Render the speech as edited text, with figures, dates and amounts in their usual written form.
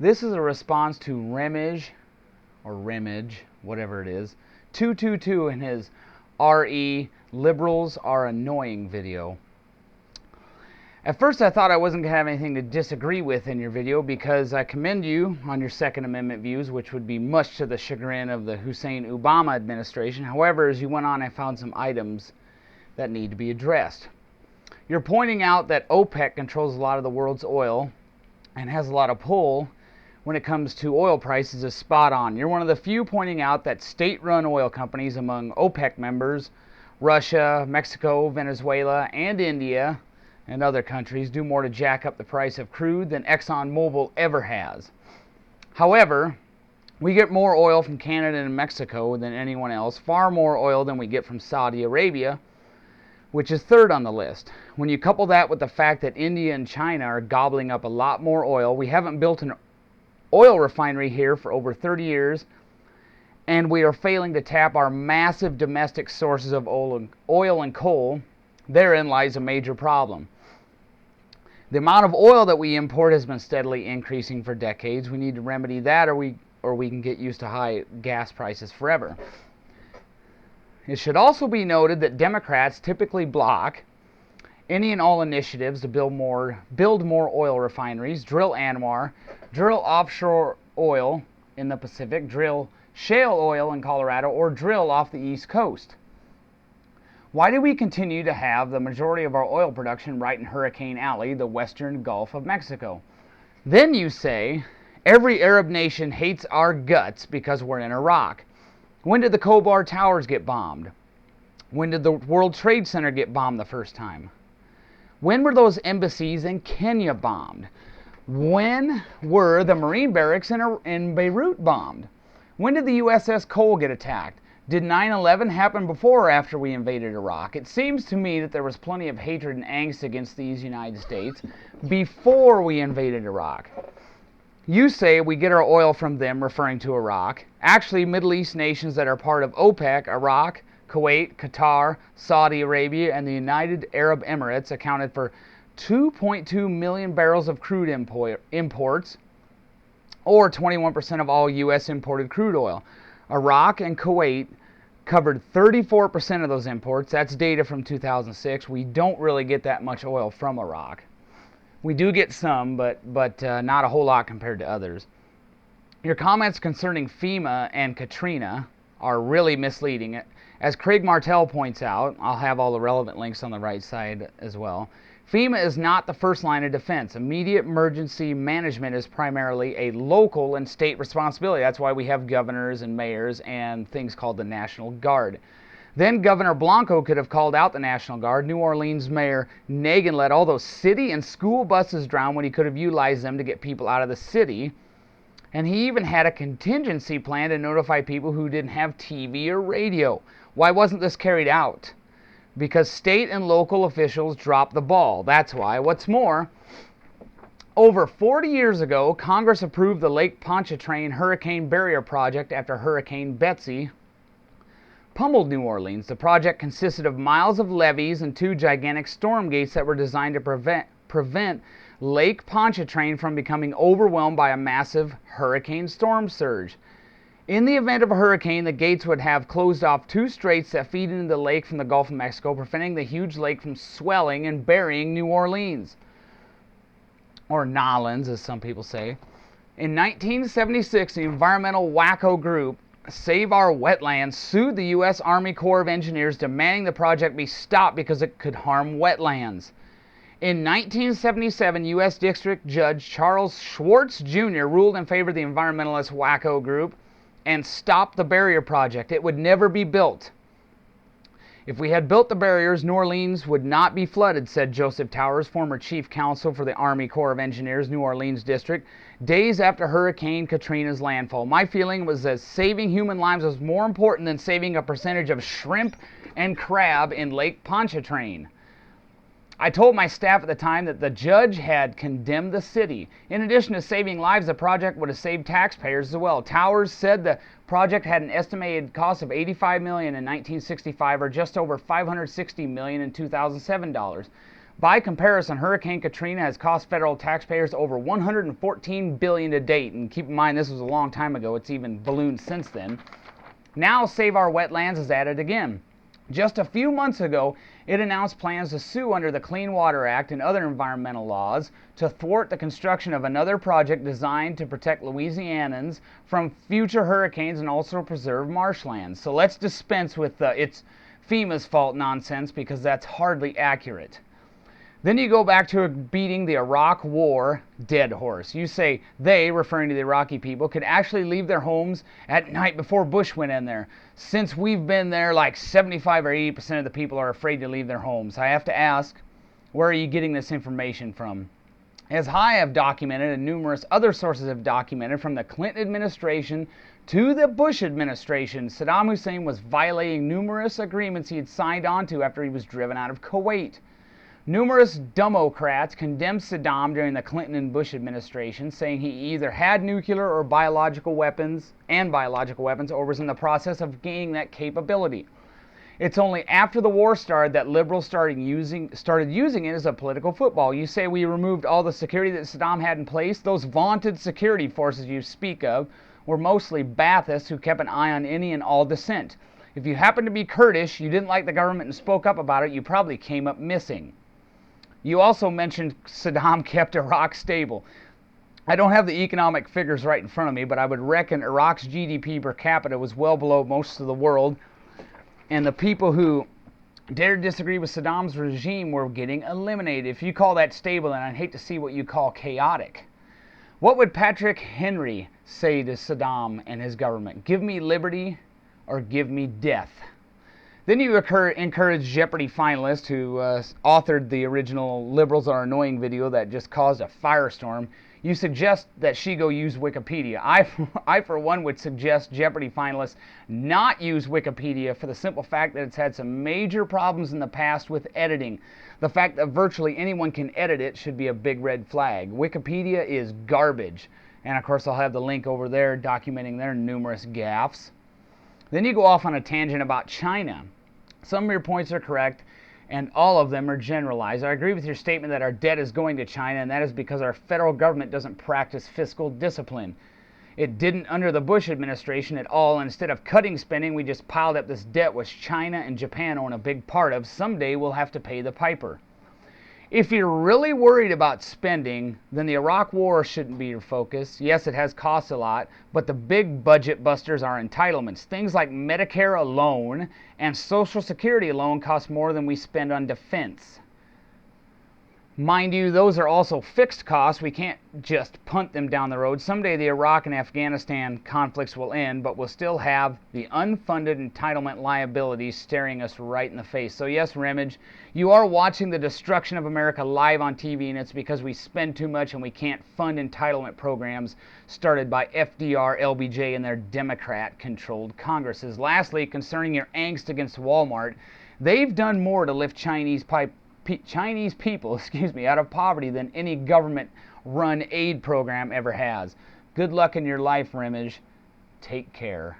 This is a response to Remage, or Remage, whatever it is, 222 in his RE Liberals Are Annoying video. At first I thought I wasn't going to have anything to disagree with in your video because I commend you on your Second Amendment views, which would be much to the chagrin of the Hussein-Obama administration. However, as you went on, I found some items that need to be addressed. You're pointing out that OPEC controls a lot of the world's oil and has a lot of pull when it comes to oil prices is spot on. You're one of the few pointing out that state-run oil companies among OPEC members, Russia, Mexico, Venezuela, and India, and other countries do more to jack up the price of crude than Exxon-Mobil ever has. However, we get more oil from Canada and Mexico than anyone else, far more oil than we get from Saudi Arabia, which is third on the list. When you couple that with the fact that India and China are gobbling up a lot more oil, we haven't built an oil refinery here for over 30 years, and we are failing to tap our massive domestic sources of oil and coal. Therein lies a major problem. The amount of oil that we import has been steadily increasing for decades. We need to remedy that, or we can get used to high gas prices forever. It should also be noted that Democrats typically block any and all initiatives to build more oil refineries, drill ANWR, drill offshore oil in the Pacific, drill shale oil in Colorado, or drill off the East Coast. Why do we continue to have the majority of our oil production right in Hurricane Alley, the western Gulf of Mexico? Then you say, every Arab nation hates our guts because we're in Iraq. When did the Khobar Towers get bombed? When did the World Trade Center get bombed the first time? When were those embassies in Kenya bombed? When were the Marine barracks in Beirut bombed? When did the USS Cole get attacked? Did 9/11 happen before or after we invaded Iraq? It seems to me that there was plenty of hatred and angst against these United States before we invaded Iraq. You say we get our oil from them, referring to Iraq. Actually, Middle East nations that are part of OPEC, Iraq, Kuwait, Qatar, Saudi Arabia, and the United Arab Emirates accounted for 2.2 million barrels of crude imports, or 21% of all U.S. imported crude oil. Iraq and Kuwait covered 34% of those imports. That's data from 2006. We don't really get that much oil from Iraq. We do get some, but not a whole lot compared to others. Your comments concerning FEMA and Katrina are really misleading. As Craig Martell points out, I'll have all the relevant links on the right side as well, FEMA is not the first line of defense. Immediate emergency management is primarily a local and state responsibility. That's why we have governors and mayors and things called the National Guard. Then Governor Blanco could have called out the National Guard. New Orleans Mayor Nagin let all those city and school buses drown when he could have utilized them to get people out of the city. And he even had a contingency plan to notify people who didn't have TV or radio. Why wasn't this carried out? Because state and local officials dropped the ball. That's why. What's more, over 40 years ago, Congress approved the Lake Pontchartrain Hurricane Barrier Project after Hurricane Betsy pummeled New Orleans. The project consisted of miles of levees and 2 gigantic storm gates that were designed to prevent Lake Pontchartrain from becoming overwhelmed by a massive hurricane storm surge. In the event of a hurricane, the gates would have closed off 2 straits that feed into the lake from the Gulf of Mexico, preventing the huge lake from swelling and burying New Orleans. Or Nolans, as some people say. In 1976, the environmental wacko group Save Our Wetlands sued the U.S. Army Corps of Engineers, demanding the project be stopped because it could harm wetlands. In 1977, U.S. District Judge Charles Schwartz Jr. ruled in favor of the environmentalist wacko group and stopped the barrier project. It would never be built. If we had built the barriers, New Orleans would not be flooded, said Joseph Towers, former chief counsel for the Army Corps of Engineers, New Orleans District, days after Hurricane Katrina's landfall. My feeling was that saving human lives was more important than saving a percentage of shrimp and crab in Lake Pontchartrain. I told my staff at the time that the judge had condemned the city. In addition to saving lives, the project would have saved taxpayers as well. Towers said the project had an estimated cost of $85 million in 1965, or just over $560 million in 2007 dollars. By comparison, Hurricane Katrina has cost federal taxpayers over $114 billion to date. And keep in mind, this was a long time ago. It's even ballooned since then. Now Save Our Wetlands is at it again. Just a few months ago, it announced plans to sue under the Clean Water Act and other environmental laws to thwart the construction of another project designed to protect Louisianans from future hurricanes and also preserve marshlands. So let's dispense with it's FEMA's fault nonsense, because that's hardly accurate. Then you go back to beating the Iraq War dead horse. You say they, referring to the Iraqi people, could actually leave their homes at night before Bush went in there. Since we've been there, like 75 or 80% of the people are afraid to leave their homes. I have to ask, where are you getting this information from? As I have documented, and numerous other sources have documented, from the Clinton administration to the Bush administration, Saddam Hussein was violating numerous agreements he had signed onto after he was driven out of Kuwait. Numerous Democrats condemned Saddam during the Clinton and Bush administration, saying he either had nuclear or biological weapons, or was in the process of gaining that capability. It's only after the war started that liberals started using it as a political football. You say we removed all the security that Saddam had in place. Those vaunted security forces you speak of were mostly Baathists who kept an eye on any and all dissent. If you happened to be Kurdish, you didn't like the government and spoke up about it, you probably came up missing. You also mentioned Saddam kept Iraq stable. I don't have the economic figures right in front of me, but I would reckon Iraq's GDP per capita was well below most of the world, and the people who dared disagree with Saddam's regime were getting eliminated. If you call that stable, then I'd hate to see what you call chaotic. What would Patrick Henry say to Saddam and his government? Give me liberty or give me death. Then you encourage Jeopardy finalist who authored the original Liberals Are Annoying video that just caused a firestorm. You suggest that she go use Wikipedia. I for one would suggest Jeopardy finalists not use Wikipedia for the simple fact that it's had some major problems in the past with editing. The fact that virtually anyone can edit it should be a big red flag. Wikipedia is garbage. And of course I'll have the link over there documenting their numerous gaffes. Then you go off on a tangent about China. Some of your points are correct, and all of them are generalized. I agree with your statement that our debt is going to China, and that is because our federal government doesn't practice fiscal discipline. It didn't under the Bush administration at all, and instead of cutting spending, we just piled up this debt, which China and Japan own a big part of. Someday we'll have to pay the piper. If you're really worried about spending, then the Iraq War shouldn't be your focus. Yes, it has cost a lot, but the big budget busters are entitlements. Things like Medicare alone and Social Security alone cost more than we spend on defense. Mind you, those are also fixed costs. We can't just punt them down the road. Someday the Iraq and Afghanistan conflicts will end, but we'll still have the unfunded entitlement liabilities staring us right in the face. So yes, Remage, you are watching the destruction of America live on TV, and it's because we spend too much and we can't fund entitlement programs started by FDR, LBJ, and their Democrat-controlled Congresses. Lastly, concerning your angst against Wal-Mart, they've done more to lift Chinese people out of poverty than any government-run aid program ever has. Good luck in your life, Remage. Take care.